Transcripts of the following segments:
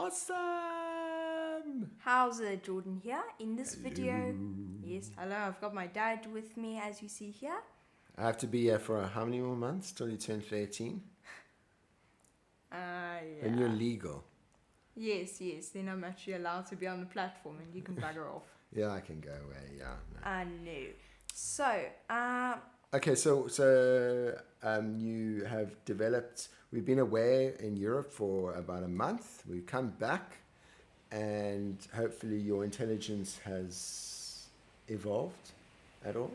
Awesome! How's it, Jordan here? In this video, yes, hello, I've got my dad with me, as you see here. I have to be here for how many more months till you turn 18? Yeah. And you're legal. Yes, then I'm actually allowed to be on the platform and you can bugger off. Yeah, I can go away, yeah. No. So, Okay, so you have developed, we've been away in Europe for about a month. We've come back and hopefully your intelligence has evolved at all.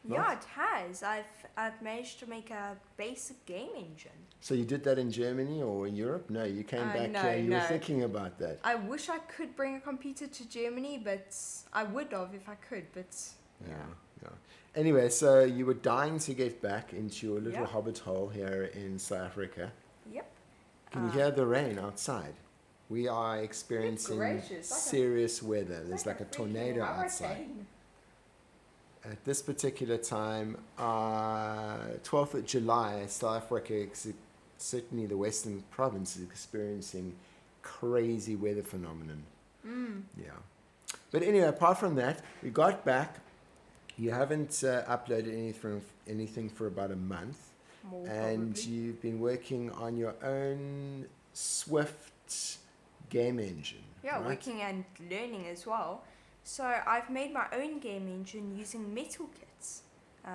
yeah, it has. I've managed to make a basic game engine. So you did that in Germany or in Europe? No, you came back here and you were thinking about that. I wish I could bring a computer to Germany, but I would have if I could, but yeah. Anyway, so you were dying to get back into your little hobbit hole here in South Africa. Yep. Can you hear the rain outside? We are experiencing serious weather. There's like a tornado outside. At this particular time, 12th of July, South Africa, certainly the Western province, is experiencing crazy weather phenomenon. Yeah. But anyway, apart from that, we got back. You haven't uploaded anything for about a month. And you've been working on your own Swift game engine. Yeah, right? Working and learning as well. So I've made my own game engine using MetalKit.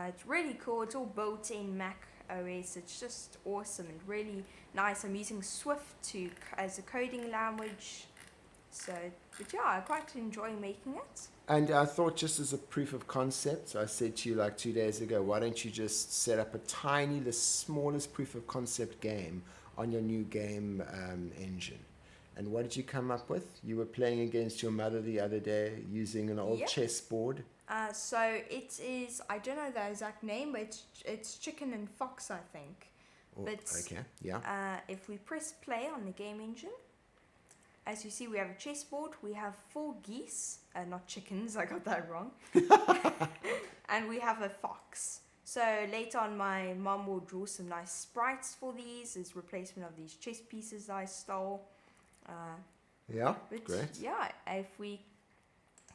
It's really cool. It's all built in Mac OS. It's just awesome and really nice. I'm using Swift as a coding language. But yeah, I quite enjoy making it. And I thought, just as a proof of concept, I said to you like 2 days ago, why don't you just set up the smallest proof of concept game on your new game engine? And what did you come up with? You were playing against your mother the other day using an old chessboard. So it is, I don't know the exact name, but it's chicken and fox, I think. Okay, yeah. If we press play on the game engine, as you see, we have a chessboard. We have 4 geese, not chickens, I got that wrong. And we have a fox. So later on, my mom will draw some nice sprites for these as replacement of these chess pieces I stole. Great. Yeah, if we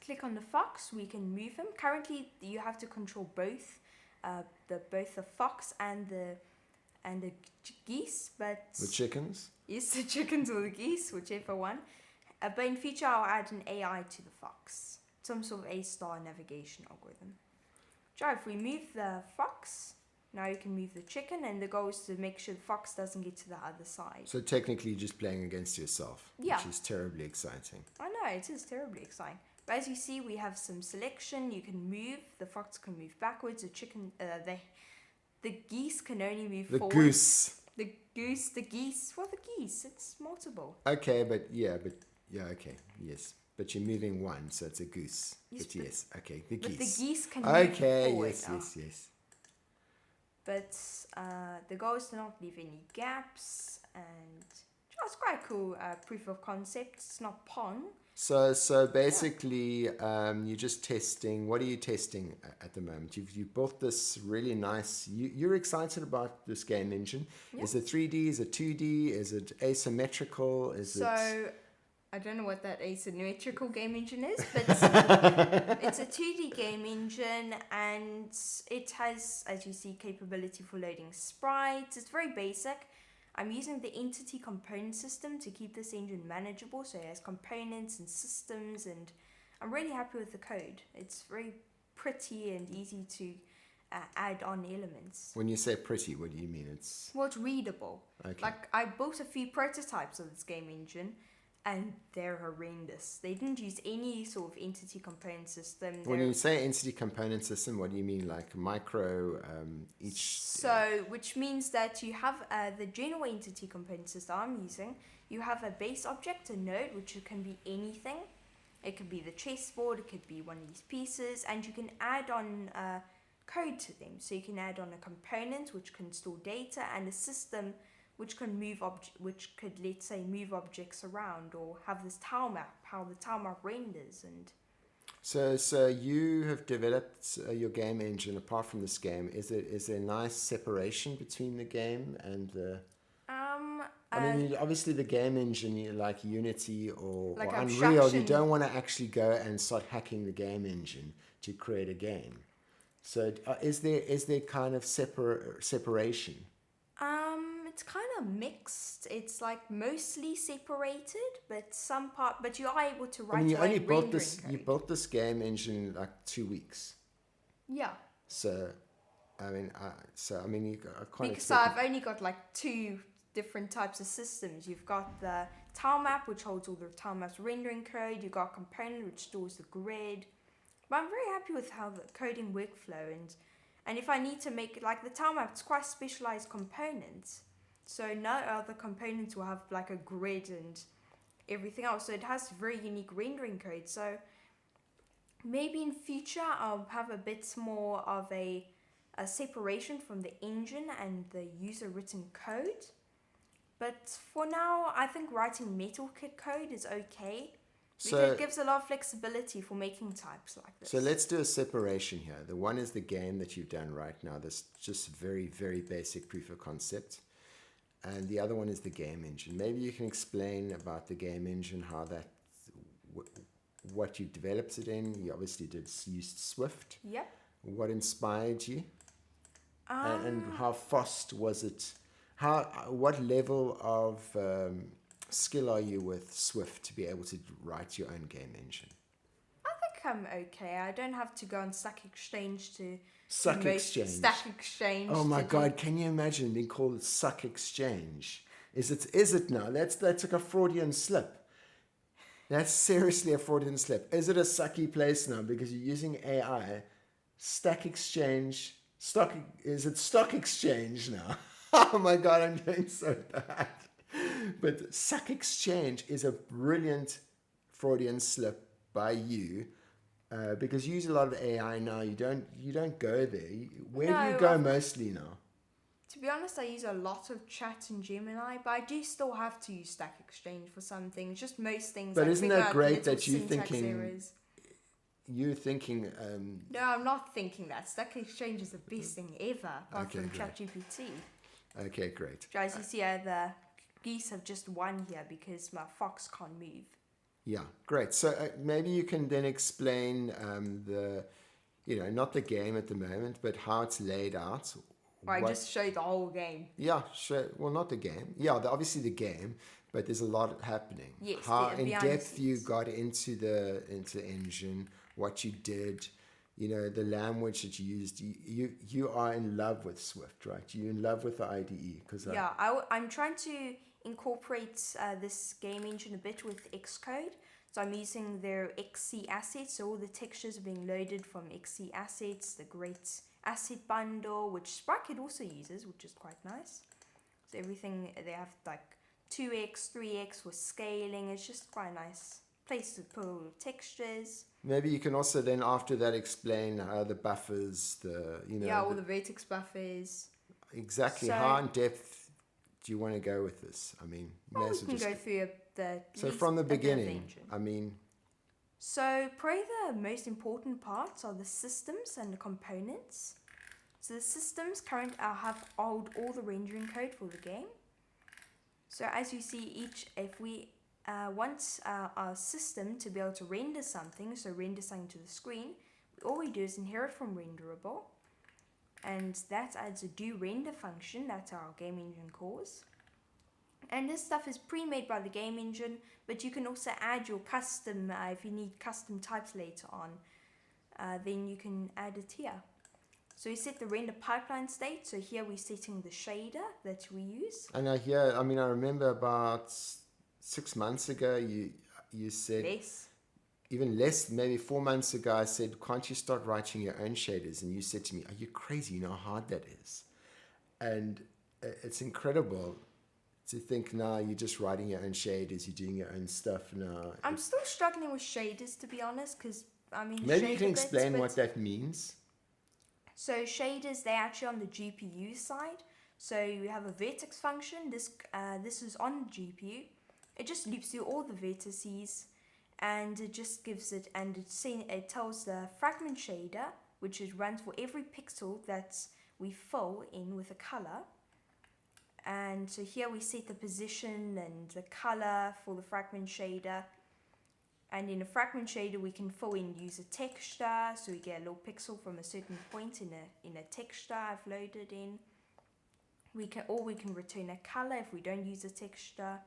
click on the fox, we can move him. Currently, you have to control both the fox and the geese, but the chickens. Yes, the chickens or the geese, whichever one. But in future, I'll add an AI to the fox, some sort of A-star navigation algorithm. So if we move the fox, now you can move the chicken, and the goal is to make sure the fox doesn't get to the other side. So technically, you're just playing against yourself, which is terribly exciting. I know, it is terribly exciting. But as you see, we have some selection. You can move. The fox can move backwards. The chicken, the geese can only move forward. The geese. Well, the geese, it's multiple. Okay, okay, yes. But you're moving one, so it's a goose. Yes, okay, the geese. But the geese can move forward. Yes. But the goal is to not leave any gaps, and it's quite cool proof of concept. It's not Pong. So basically, you're just testing. What are you testing at the moment? You've built this really nice. You're excited about this game engine. Yeah. Is it 3D? Is it 2D? Is it asymmetrical? I don't know what that asymmetrical game engine is, but it's a 2D game engine, and it has, as you see, capability for loading sprites. It's very basic. I'm using the entity component system to keep this engine manageable, so it has components and systems, and I'm really happy with the code. It's very pretty and easy to add on elements. When you say pretty, what do you mean? It's readable. Okay. Like, I built a few prototypes of this game engine, and they're horrendous. They didn't use any sort of entity component system. When you say entity component system, what do you mean? Like micro each? So, which means that you have the general entity component system I'm using. You have a base object, a node, which can be anything. It could be the chessboard, it could be one of these pieces, and you can add on code to them. So you can add on a component which can store data, and a system which can which could, let's say, move objects around, or have this tilemap, how the tilemap renders. And so you have developed your game engine. Apart from this game, is there a nice separation between the game and the mean, obviously the game engine, like Unity or Like Unreal, you abstraction. don't want to actually go and start hacking the game engine to create a game. So is there kind of separation? It's kind of mixed. It's like mostly separated, but you are able to I mean, write you your only own built rendering this. code. You built this game engine in like 2 weeks. Yeah. So, I mean, I can't Because expect. I've only got like 2 different types of systems. You've got the Tilemap, which holds all the Tilemap's rendering code. You've got Component, which stores the grid. But I'm very happy with how the coding workflow and if I need to make like the Tilemap, it's quite specialized components. So no other components will have like a grid and everything else. So it has very unique rendering code. So maybe in future I'll have a bit more of a separation from the engine and the user written code. But for now, I think writing MetalKit code is okay. Because it gives a lot of flexibility for making types like this. So let's do a separation here. The one is the game that you've done right now. This just very, very basic proof of concept. And the other one is the game engine. Maybe you can explain about the game engine, how that, what you developed it in. You obviously used Swift. Yep. What inspired you? And how fast was it? What level of skill are you with Swift to be able to write your own game engine? I think I'm okay. I don't have to go on Stack Exchange to Suck Exchange. Stack Exchange. Oh my God! Can you imagine being called Suck Exchange? Is it now? That's like a Freudian slip. That's seriously a Freudian slip. Is it a sucky place now because you're using AI? Stack Exchange. Is it Stock Exchange now? Oh my God! I'm doing so bad. But Suck Exchange is a brilliant Freudian slip by you. Because you use a lot of AI now, you don't go there. Where do you go mostly now? To be honest, I use a lot of Chat and Gemini, but I do still have to use Stack Exchange for some things. Just most things. But like isn't that great that you're thinking? You're thinking. No, I'm not thinking that. Stack Exchange is the best thing ever, apart from ChatGPT. Okay, great. Guys, you see the geese have just won here because my fox can't move. Yeah, great. So maybe you can then explain not the game at the moment, but how it's laid out. I just showed the whole game. Yeah, sure. Well, not the game. Yeah, obviously the game, but there's a lot happening. Yes. How in depth you got into the engine, what you did, the language that you used. You are in love with Swift, right? You're in love with the IDE I'm trying to incorporate this game engine a bit with Xcode. So I'm using their XC assets. So all the textures are being loaded from XC assets, the great asset bundle, which Sprite also uses, which is quite nice. So everything, they have like 2x, 3x for scaling. It's just quite a nice place to put all the textures. Maybe you can also then after that explain the buffers, all the vertex buffers. Exactly. So, how in depth do you want to go with this? I mean, we can go through the. So from the beginning, So probably the most important parts are the systems and the components. So the systems hold all the rendering code for the game. So as you see, if we want our system to be able to render something, to the screen, all we do is inherit from renderable. And that adds a doRender function that our game engine calls. And this stuff is pre-made by the game engine, but you can also add your custom, if you need custom types later on, then you can add it here. So we set the render pipeline state. So here we're setting the shader that we use. And I remember about 6 months ago, you said... Less. Even less, maybe 4 months ago, I said, can't you start writing your own shaders? And you said to me, are you crazy? You know how hard that is. And it's incredible to think now you're just writing your own shaders, you're doing your own stuff now. I'm still struggling with shaders, to be honest, because, maybe you can explain what that means. So shaders, they're actually on the GPU side. So you have a vertex function. This is on the GPU. It just loops through all the vertices. And it just gives it, and it tells the fragment shader, which runs for every pixel that we fill in with a color. And so here we set the position and the color for the fragment shader. And in a fragment shader, we can fill in user texture, so we get a little pixel from a certain point in a texture I've loaded in. We can return a color if we don't use a texture,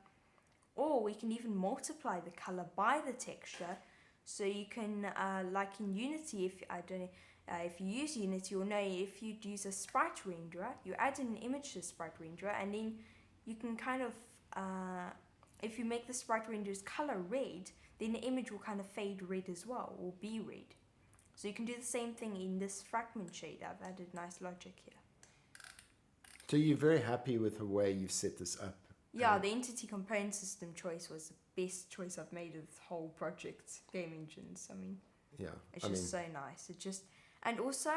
or we can even multiply the color by the texture. So you can, like in Unity, if you use Unity, you'll know if you use a sprite renderer, you add an image to the sprite renderer, and then you can kind of, if you make the sprite renderer's color red, then the image will kind of fade red as well, or be red. So you can do the same thing in this fragment shader. I've added nice logic here. So you're very happy with the way you've set this up? Yeah, the entity component system choice was the best choice I've made of the whole project, game engines. I mean, yeah, it's just so nice. And also,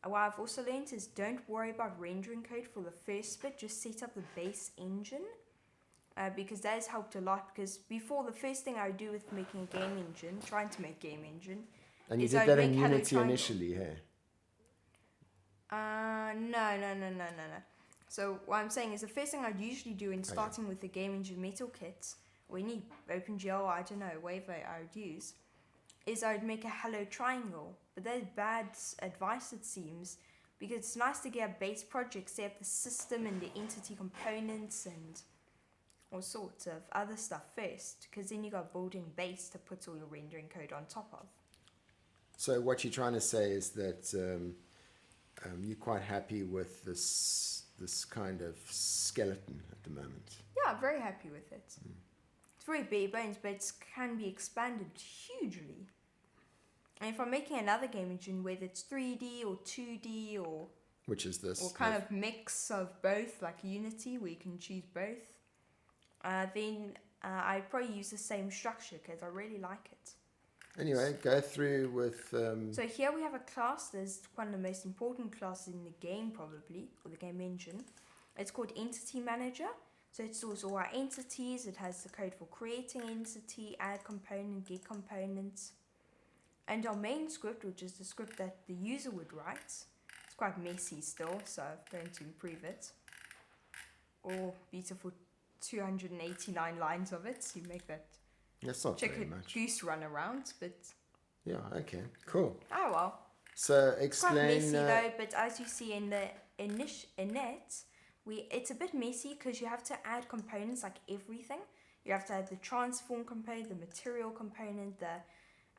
what I've also learned is don't worry about rendering code for the first bit. Just set up the base engine, because that has helped a lot. Because before, the first thing I would do with making a game engine, trying to make game engine, and you did that in Unity initially, hey? No. So what I'm saying is the first thing I'd usually do in starting with the game engine MetalKit, or any OpenGL, I don't know, whatever I would use, is I would make a hello triangle. But that's bad advice, it seems, because it's nice to get a base project, set up the system and the entity components and all sorts of other stuff first, because then you got building base to put all your rendering code on top of. So what you're trying to say is that you're quite happy with this kind of skeleton at the moment. Yeah, I'm very happy with it. It's very bare bones, but it can be expanded hugely. And if I'm making another game engine, whether it's 3D or 2D or... Which is this? Or kind of mix of both, like Unity, where you can choose both. Then I'd probably use the same structure, because I really like it. Anyway, go through with... So here we have a class. There's one of the most important classes in the game, probably, or the game engine. It's called Entity Manager. So it stores all our entities. It has the code for creating entity, add component, get components. And our main script, which is the script that the user would write. It's quite messy still, so I'm going to improve it. Or beautiful 289 lines of it. So you make that... That's not very much. Goose run around, but... Yeah, okay, cool. Oh, well. So explain... It's quite messy though, but as you see in the init, it's a bit messy because you have to add components like everything. You have to add the transform component, the material component,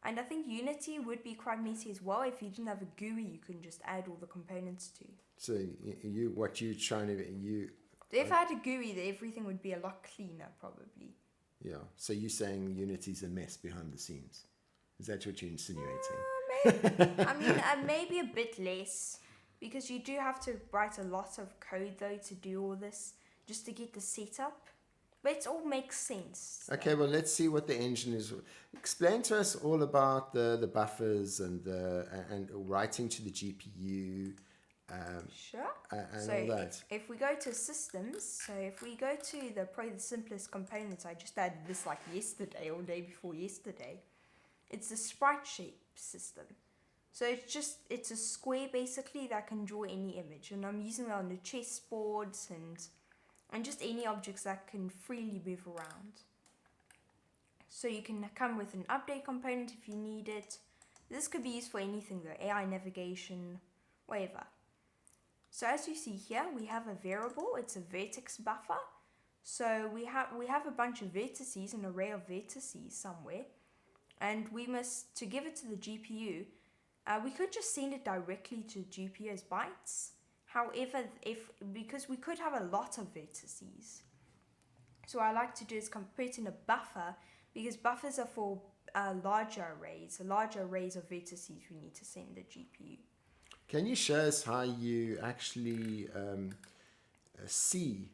and I think Unity would be quite messy as well. If you didn't have a GUI, you can just add all the components to. So what you're trying to... If I had a GUI, then everything would be a lot cleaner, probably. Yeah, so you're saying Unity's a mess behind the scenes. Is that what you're insinuating? Maybe. I mean, maybe a bit less, because you do have to write a lot of code, though, to do all this, just to get the setup. But it all makes sense. So. Okay, well, let's see what the engine is. Explain to us all about the buffers and writing to the GPU. Sure. And so all that. If we go to systems, so if we go to probably the simplest components, I just added this like yesterday or day before yesterday. It's the sprite shape system. So it's a square basically that can draw any image, and I'm using that on the chessboards and just any objects that can freely move around. So you can come with an update component if you need it. This could be used for anything though, AI navigation, whatever. So as you see here, we have a variable. It's a vertex buffer. So we have a bunch of vertices, an array of vertices somewhere, and we must, to give it to the GPU, we could just send it directly to the GPU as bytes. However, because we could have a lot of vertices, so what I like to do is put it in a buffer, because buffers are for larger arrays of vertices we need to send the GPU. Can you show us how you actually see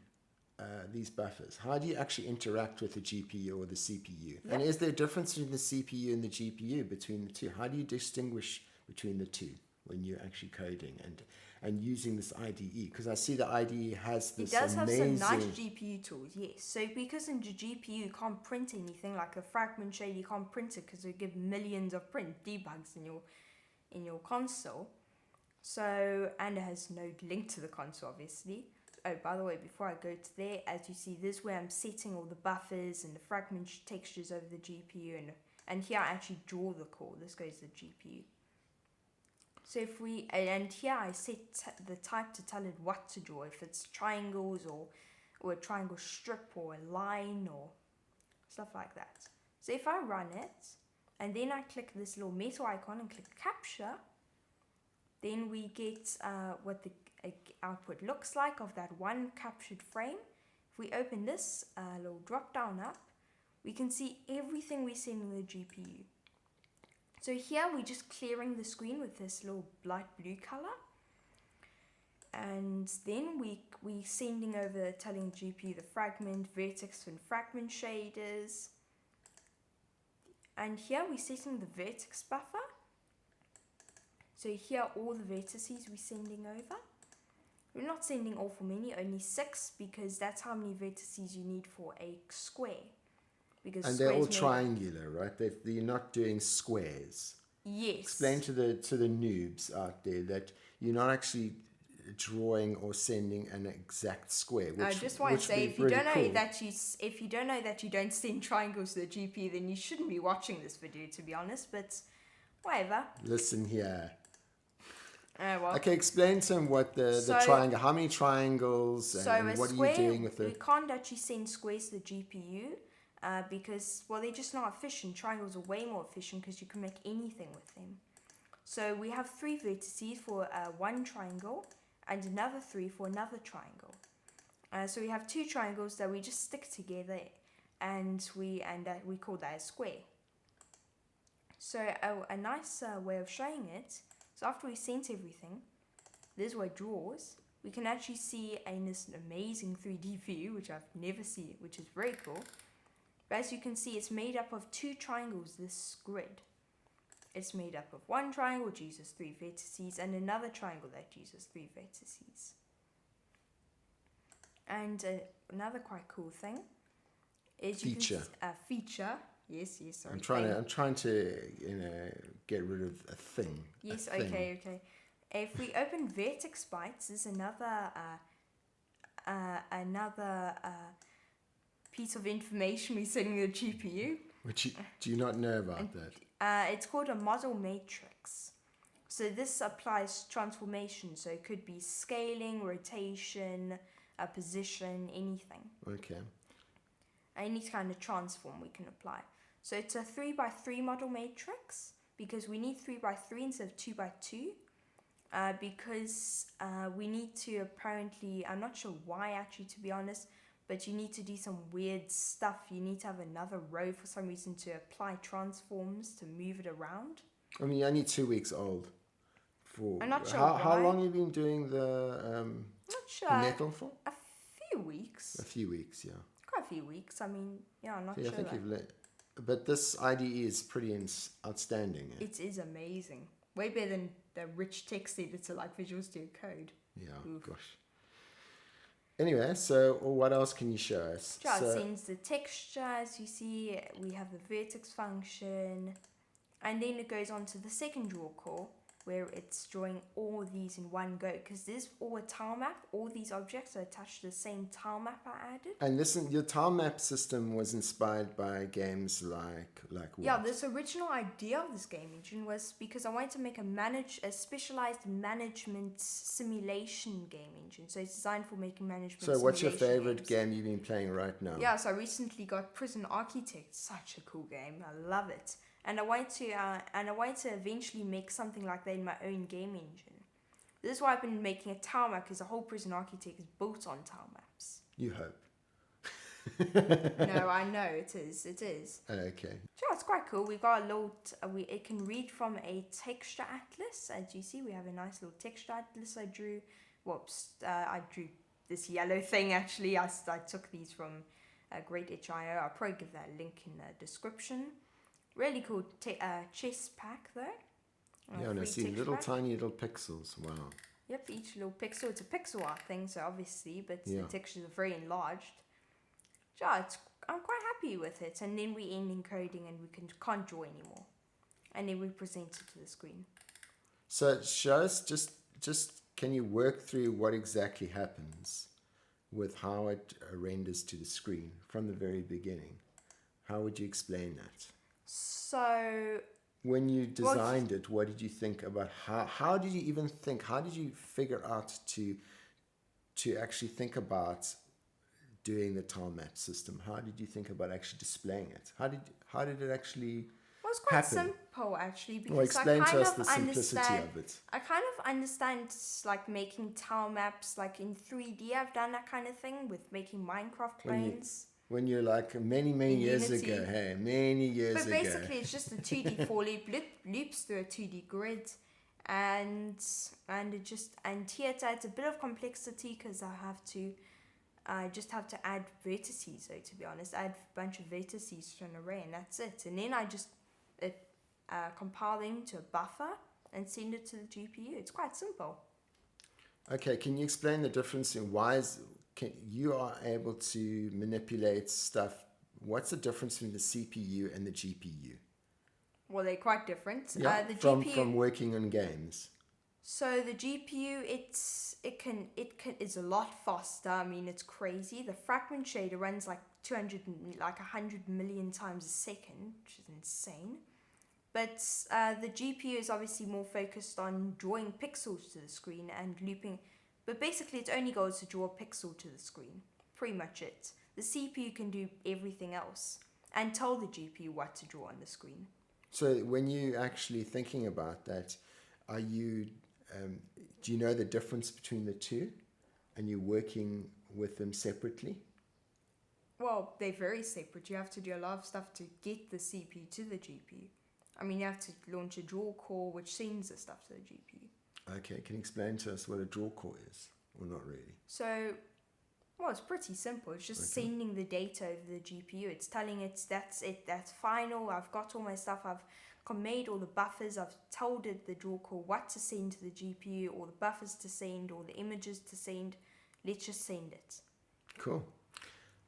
these buffers? How do you actually interact with the GPU or the CPU? Yep. And is there a difference between the CPU and the GPU, between the two? How do you distinguish between the two when you're actually coding and using this IDE? Because I see the IDE has this amazing... It does have some nice GPU tools, yes. So because in the GPU you can't print anything, like a fragment shader, you can't print it because it will give millions of print debugs in your console. So, and it has no link to the console, obviously. Oh, by the way, before I go to there, as you see, this is where I'm setting all the buffers and the fragment textures over the GPU, and here I actually draw the core. This goes to the GPU. So if we, and here I set the type to tell it what to draw, if it's triangles or a triangle strip or a line or stuff like that. So if I run it, and then I click this little metal icon and click capture, then we get what the output looks like of that one captured frame. If we open this little drop down up, we can see everything we're sending the GPU. So here we're just clearing the screen with this little light blue color. And then we sending over, telling the GPU the fragment, vertex and fragment shaders. And here we're setting the vertex buffer. So here all the vertices we're sending over. We're not sending all for many, only 6, because that's how many vertices you need for a square. Because and they're all triangular, right? You're not doing squares. Yes. Explain to the noobs out there that you're not actually drawing or sending an exact square. Which, I just want to say, if you don't know that you don't send triangles to the GPU, then you shouldn't be watching this video, to be honest. But whatever. Listen here. Well, okay, explain to him what the triangle, how many triangles, and what are you doing with it? We can't actually send squares to the GPU because, well, they're just not efficient. Triangles are way more efficient because you can make anything with them. So we have 3 vertices for one triangle and another 3 for another triangle. So we have 2 triangles that we just stick together, and we call that a square. So a nice way of showing it. So after we sent everything, this is where it draws. We can actually see this amazing 3D view, which I've never seen, which is very cool. But as you can see, it's made up of 2 triangles, this grid. It's made up of one triangle, which uses 3 vertices, and another triangle that uses 3 vertices. And another quite cool thing is feature. Yes, sorry. I'm trying to get rid of a thing. Yes, okay. If we open vertex bytes, there's another piece of information we're sending to the GPU. Which do you not know about that? It's called a model matrix. So this applies transformation. So it could be scaling, rotation, position, anything. Okay. Any kind of transform we can apply. So it's a 3x3 model matrix because we need 3x3 instead of 2x2 because we need to apparently, I'm not sure why actually, to be honest, but you need to do some weird stuff. You need to have another row for some reason to apply transforms to move it around. I mean, you're only 2 weeks old. I'm not sure how long have you been doing the metal for? A few weeks. A few weeks, yeah. Quite a few weeks. I mean, yeah, I'm not sure. I think but this IDE is pretty outstanding. Yeah? It is amazing. Way better than the rich text editor like Visual Studio Code. Yeah, gosh. Anyway, so what else can you show us? It sends the texture. As you see, we have the vertex function. And then it goes on to the second draw call, where it's drawing all these in one go, because this is all a tilemap. All these objects are attached to the same tilemap I added. And listen, your tilemap system was inspired by games like what? Yeah, this original idea of this game engine was because I wanted to make a specialized management simulation game engine. So it's designed for making management simulation. So what's your favorite game you've been playing right now? Yeah, so I recently got Prison Architect. Such a cool game. I love it. And I wanted to eventually make something like that in my own game engine. This is why I've been making a tilemap, because the whole Prison Architect is built on tilemaps. You hope. No, I know it is. Okay. Sure, it's quite cool. We've got a little. It can read from a texture atlas. As you see, we have a nice little texture atlas I drew. Whoops! I drew this yellow thing. Actually, I took these from Great HIO. I'll probably give that link in the description. Really cool chess pack though. Yeah, and I see tiny little pixels. Wow. Yep, each little pixel. It's a pixel art thing, so obviously, but the textures are very enlarged. Yeah, I'm quite happy with it. And then we end encoding and we can't draw anymore. And then we present it to the screen. So show us, just just can you work through what exactly happens with how it renders to the screen from the very beginning? How would you explain that? So when you designed it, what did you think about how did you even think? How did you figure out to actually think about doing the Tilemap system? How did you think about actually displaying it? How did it actually Well, it's quite happen? simple actually, because Well, explain I kind to us of the simplicity understand. of it. I kind of understand like making tile maps like in 3D. I've done that kind of thing with making Minecraft planes. When you're like many In years Unity. ago, hey, many years But ago. basically, it's just a 2D for loop loops through a 2D grid, and it just and here it adds a bit of complexity because I just have to add vertices. So to be honest, add a bunch of vertices to an array, and that's it. And then I just compile them to a buffer and send it to the GPU. It's quite simple. Okay, can you explain the difference in you are able to manipulate stuff? What's the difference between the CPU and the GPU? Well, they're quite different. Yeah, The from GPU, working on games. so the GPU, is a lot faster. I mean, it's crazy. The fragment shader runs like 100 million times a second, which is insane. But the GPU is obviously more focused on drawing pixels to the screen and looping. But basically, its only goal is to draw a pixel to the screen. Pretty much it. The CPU can do everything else and tell the GPU what to draw on the screen. So when you actually thinking about that, are you do you know the difference between the two, and you're working with them separately? Well, they're very separate. You have to do a lot of stuff to get the CPU to the GPU. I mean, you have to launch a draw core, which sends the stuff to the GPU. Okay, can you explain to us what a draw core is, or not really? So, well, it's pretty simple. It's just sending the data over the GPU. It's telling it, that's final. I've got all my stuff. I've made all the buffers. I've told it, the draw core, what to send to the GPU, or the buffers to send, or the images to send. Let's just send it. Cool.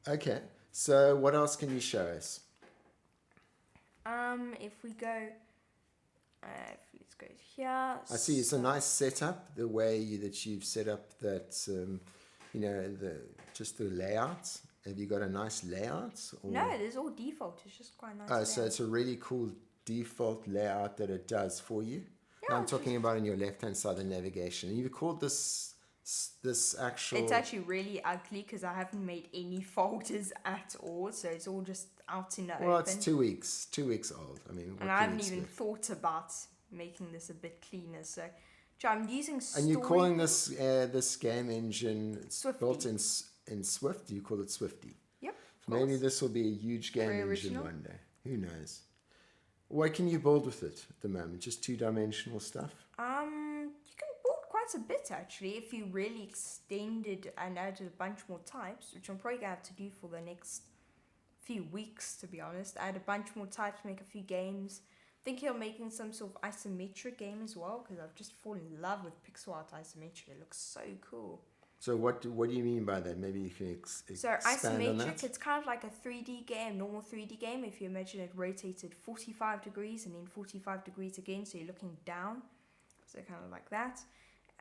Okay, so what else can you show us? If we go, let's go here. I see it's a nice setup. The way that you've set up that, just the layout. Have you got a nice layout? Or? No, it is all default. It's just quite nice. Oh, so it's a really cool default layout that it does for you. Yeah, now I'm talking about on your left-hand side of navigation. And you've called this actual... It's actually really ugly because I haven't made any folders at all, so it's all just out in the open. Well, it's 2 weeks. 2 weeks old. I mean, and I haven't even thought about making this a bit cleaner. So I'm using And you're calling this game engine Swifty. built in Swift? You call it Swifty? Yep. So maybe this will be a huge game engine original. one day. Who knows? What can you build with it at the moment? Just two-dimensional stuff? You can build quite a bit actually if you really extended and added a bunch more types, which I'm probably gonna have to do for the next few weeks, to be honest. Add a bunch more types, make a few games. Thinking of making some sort of isometric game as well, because I've just fallen in love with pixel art isometric. It looks so cool. So what do you mean by that? Maybe you can expand on that. Isometric, it's kind of like a 3D game, normal 3D game. If you imagine it rotated 45 degrees and then 45 degrees again, so you're looking down. So kind of like that.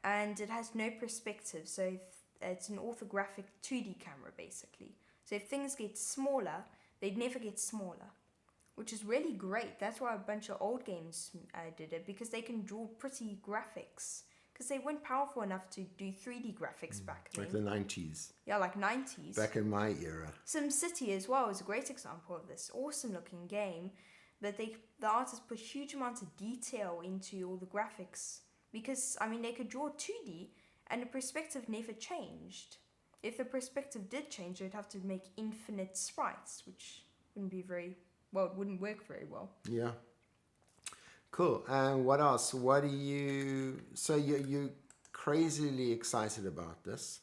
And it has no perspective, so it's an orthographic 2D camera basically. So if things get smaller, they'd never get smaller, which is really great. That's why a bunch of old games did it, because they can draw pretty graphics. Because they weren't powerful enough to do 3D graphics back then. Like the 90s. Yeah, like 90s. Back in my era. SimCity as well is a great example of this. Awesome looking game. But the artists put huge amounts of detail into all the graphics. Because, I mean, they could draw 2D and the perspective never changed. If the perspective did change, they'd have to make infinite sprites, which wouldn't be it wouldn't work very well. Yeah. Cool. And what else? What do you... So you're crazily excited about this?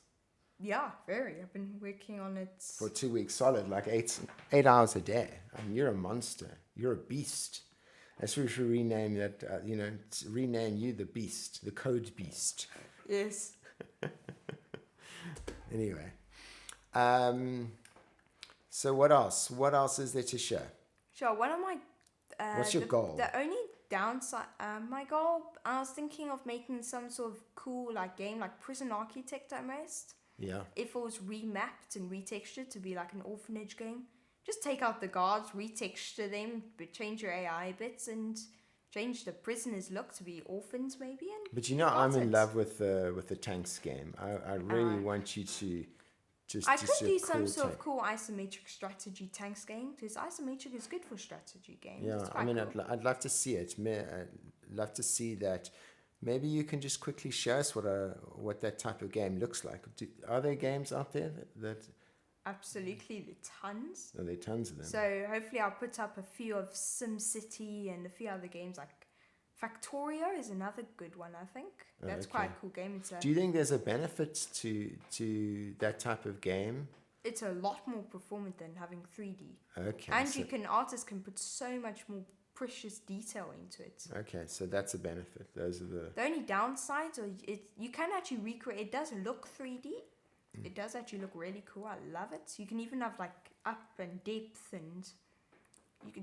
Yeah, very. I've been working on it... For 2 weeks solid, like 8 hours a day. I mean, you're a monster. You're a beast. That's what we should rename that, rename you the beast, the code beast. Yes. Anyway. So what else? What else is there to show? Sure, one of my... What's your goal? The only downside, my goal, I was thinking of making some sort of cool like game, like Prison Architect almost. Yeah. If it was remapped and retextured to be like an orphanage game, just take out the guards, retexture them, but change your AI bits and change the prisoners' look to be orphans maybe. And But I'm in love with the tanks game. I really want you to just. I could do cool some sort of cool isometric strategy tanks game because isometric is good for strategy games. Yeah, I mean, cool. I'd love to see it. I'd love to see that. Maybe you can just quickly show us what that type of game looks like. Are there games out there that Absolutely, there are tons. There are tons of them. So hopefully I'll put up a few of SimCity and a few other games like Factorio is another good one, I think. That's quite a cool game. Do you think there's a benefit to that type of game? It's a lot more performant than having 3D. Okay. And artists can put so much more precious detail into it. Okay, so that's a benefit. Those are the only downsides are you can actually recreate. It does look 3D. It does actually look really cool. I love it. You can even have like up and depth, and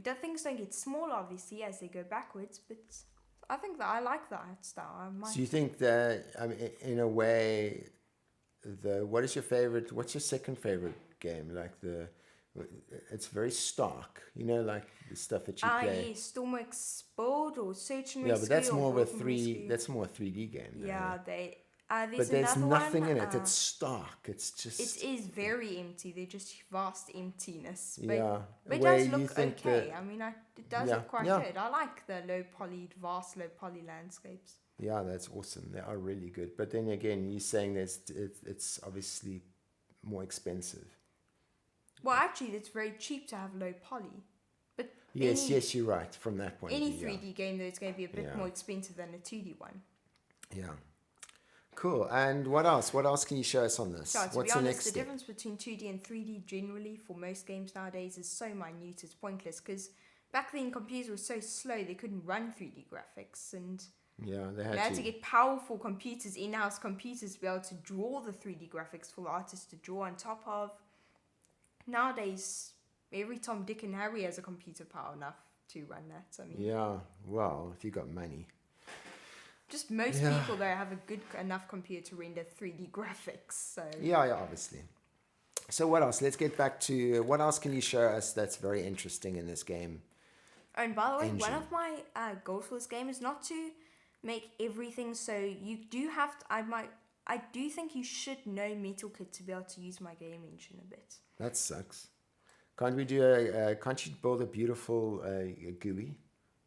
the things don't get smaller obviously as they go backwards. But I think that I like that art style. So you think that in a way, what's your second favorite game? Like it's very stark, like the stuff that you play. Yeah, Stormworks Bold or Search and Rescue. Yeah, but that's more of that's more a 3D game. Yeah, but there's nothing in it. It's stark. It's just. It is very empty. They're just vast emptiness. But, yeah, but it does look okay. It does look quite good. I like the low poly landscapes. Yeah, that's awesome. They are really good. But then again, you're saying it's obviously more expensive. Well, actually, it's very cheap to have low poly. But yes, you're right from that point. Any 3D game, though, it's going to be a bit more expensive than a 2D one. Yeah. Cool. And what else? What else can you show us on this? So, What's the next step? difference between 2D and 3D generally for most games nowadays is so minute, it's pointless. Because back then, computers were so slow, they couldn't run 3D graphics. And they had to get powerful computers, in-house computers, to be able to draw the 3D graphics for the artists to draw on top of. Nowadays, every Tom, Dick, and Harry has a computer power enough to run that. Yeah, well, if you got money. Just most people, though, have a good enough computer to render 3D graphics. So yeah, obviously. So what else? Let's get back to what else can you show us that's very interesting in this game? Oh, and by the way, one of my goals for this game is not to make everything. So you do have to. I do think you should know MetalKit to be able to use my game engine a bit. That sucks. Can't we do can't you build a beautiful GUI?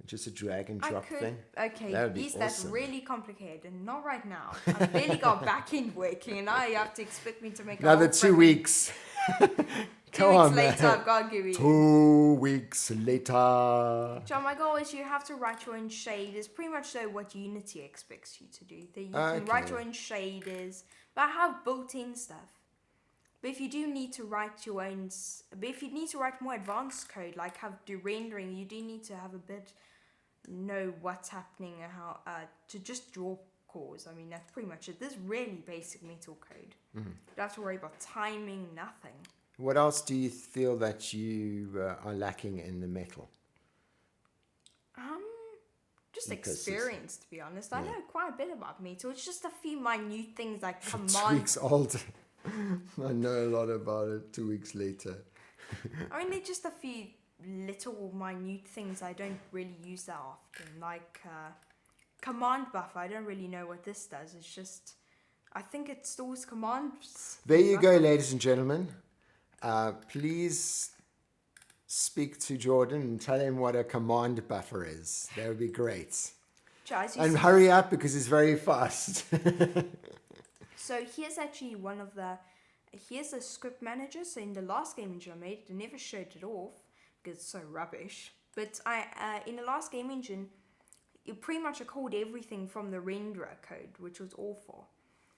Just a drag and drop thing? Okay, that's really complicated, and not right now. I barely got back in working, and now you have to expect me to make another 2 weeks. 2 weeks later, I've got GUI. 2 weeks later. John, my goal is you have to write your own shaders. Pretty much what Unity expects you to do. You can write your own shaders, but I have built-in stuff. But if you do need to write your own, if you need to write more advanced code, like do rendering, you do need to have a bit know what's happening and how to just draw cores. That's pretty much it. This is really basic metal code. You don't have to worry about timing, nothing. What else do you feel that you are lacking in the metal? Just experience, to be honest. I know quite a bit about metal. It's just a few minute things like command. 2 weeks old. I know a lot about it 2 weeks later. They're just a few little minute things I don't really use that often. Like command buffer. I don't really know what this does. It's just, I think it stores commands. There you go, ladies and gentlemen. Please speak to Jordan and tell him what a command buffer is. That would be great. And hurry up because it's very fast. So here's actually here's a script manager. So in the last game engine I made, I never showed it off because it's so rubbish. But in the last game engine, it pretty much called everything from the renderer code, which was awful.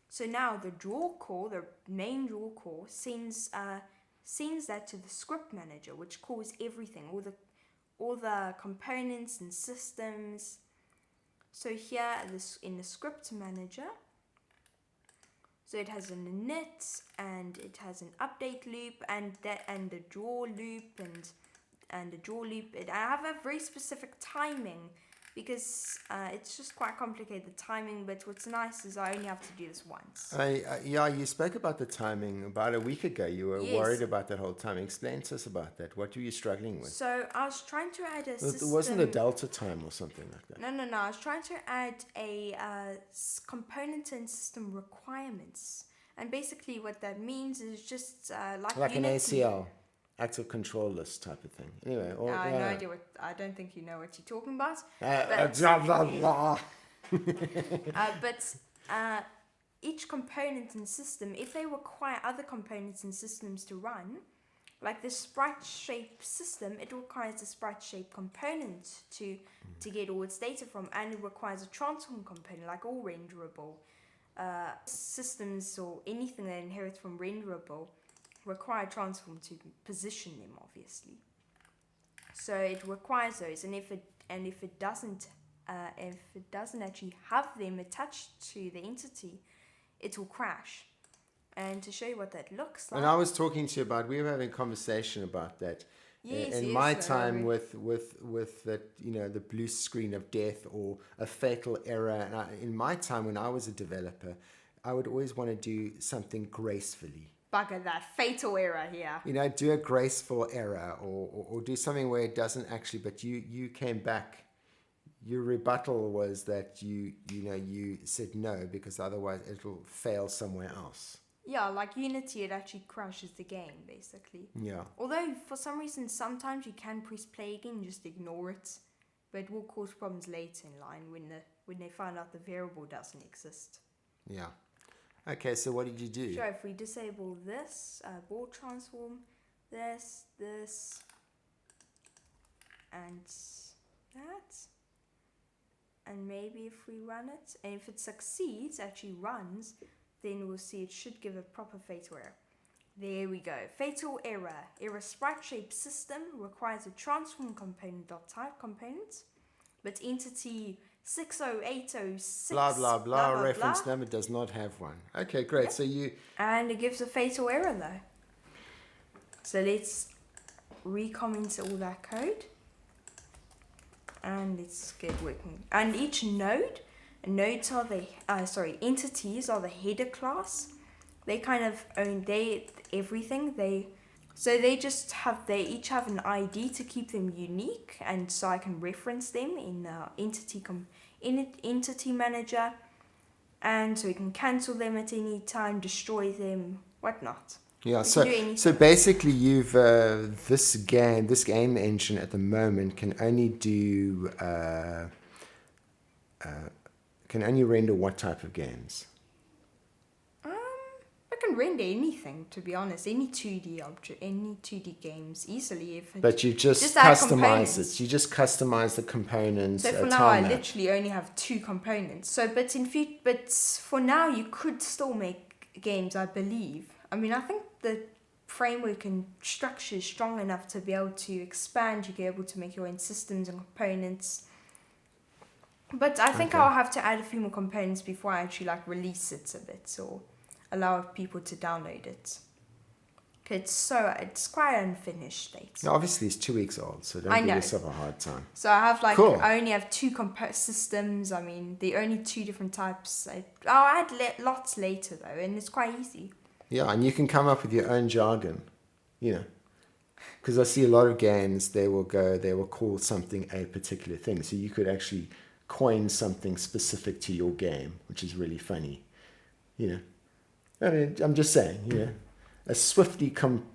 So now the draw core, the main draw core, sends that to the script manager, which calls everything, all the components and systems. So here in the script manager, so it has an init and it has an update loop and the draw loop and the draw loop. I have a very specific timing because it's just quite complicated, the timing. But what's nice is I only have to do this once. Yeah, you spoke about the timing about a week ago. You were worried about that whole timing. Explain to us about that. What were you struggling with? So I was trying to add a system. It wasn't a delta time or something like that. No. I was trying to add a component and system requirements. And basically what that means is just like an ACL. Active control list type of thing. Anyway, I have no idea what. I don't think you know what you're talking about. But each component and system, if they require other components and systems to run, like the sprite shape system, it requires a sprite shape component to get all its data from, and it requires a transform component, like all renderable systems or anything that inherits from renderable. Require transform to position them, obviously. So it requires those, and if it doesn't actually have them attached to the entity, it will crash. And to show you what that looks like. And I was talking to you about, we were having a conversation about that. In my time with that, the blue screen of death or a fatal error. And in my time when I was a developer, I would always want to do something gracefully. Bugger that fatal error here. Do a graceful error or do something where it doesn't actually, but you came back. Your rebuttal was that you said no because otherwise it'll fail somewhere else. Yeah, like Unity, it actually crashes the game, basically. Yeah. Although, for some reason, sometimes you can press play again and just ignore it. But it will cause problems later in line when they find out the variable doesn't exist. Yeah. Okay, so what did you do? Sure, if we disable this, board transform, this, and that. And maybe if we run it, and if it succeeds, actually runs, then we'll see it should give a proper fatal error. There we go. Fatal error. Error sprite shape system requires a transform component.type component, but entity 60806 blah blah blah reference number does not have one. Okay, great. Yep. So and it gives a fatal error though. So let's recomment all that code. And let's get working. And each entities are the header class. They kind of own everything. They each have an ID to keep them unique, and so I can reference them in entity manager, and so we can cancel them at any time, destroy them, whatnot. Yeah, so basically you've this game engine at the moment can only do can only render what type of games? I can render anything, to be honest, any 2D object, any 2D games easily. But you just customize it. You just customize the components. So for now, I literally only have 2 components. So, but for now, you could still make games, I believe. I mean, I think the framework and structure is strong enough to be able to expand. You'll be able to make your own systems and components. But I think I'll have to add a few more components before I actually release it a bit or allow people to download it. It's quite an unfinished state. Now, obviously, it's 2 weeks old, so don't give yourself a hard time. So I have I only have 2 systems. I mean, the only 2 different types. I'll add lots later though, and it's quite easy. Yeah, and you can come up with your own jargon, because I see a lot of games, they will call something a particular thing. So you could actually coin something specific to your game, which is really funny. I mean, I'm just saying, a Swifty crumb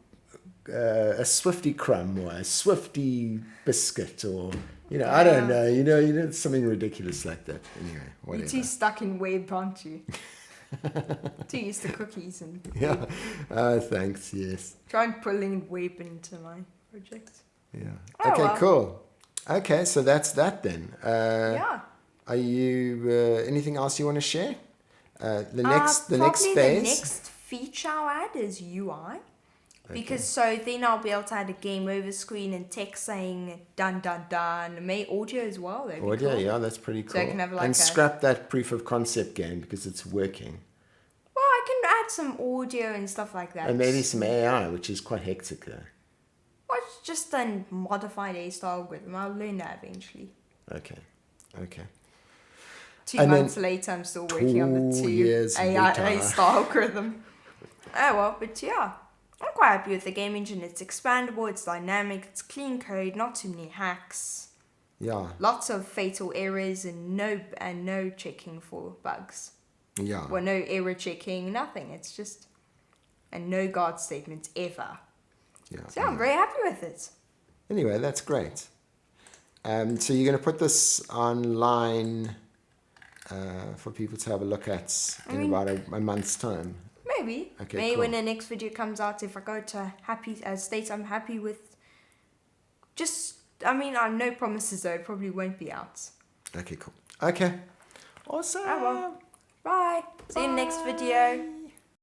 or a Swifty biscuit or, I don't know, something ridiculous like that. Anyway, whatever. You're too stuck in web, aren't you? Too used to cookies and yeah. Thanks. Yes. Try and pulling web into my project. Yeah. Okay. Cool. Okay, so that's that then. Yeah. Are you anything else you want to share? The next phase. The next feature I'll add is UI. Because so then I'll be able to add a game over screen and text saying dun dun dun. Maybe audio as well. Audio, cool. Yeah, that's pretty cool. So I can have scrap that proof of concept game because it's working. Well, I can add some audio and stuff like that. And maybe some AI, which is quite hectic though. Well, it's just a modified A-style algorithm. I'll learn that eventually. Okay. Okay. 2 And then months later, I'm still working on the 2 years AI later. star algorithm. Oh well, but yeah, I'm quite happy with the game engine. It's expandable, it's dynamic, it's clean code, not too many hacks. Yeah. Lots of fatal errors and no checking for bugs. Yeah. Well, no error checking, nothing. It's just and no guard statements ever. Yeah. So I'm very happy with it. Anyway, that's great. So you're going to put this online for people to have a look at in about a month's time? Maybe. Okay, Maybe cool. when the next video comes out, if I go to happy states I'm happy with. No promises though. It probably won't be out. Okay, cool. Okay. Awesome. Oh well. Bye. See you in the next video.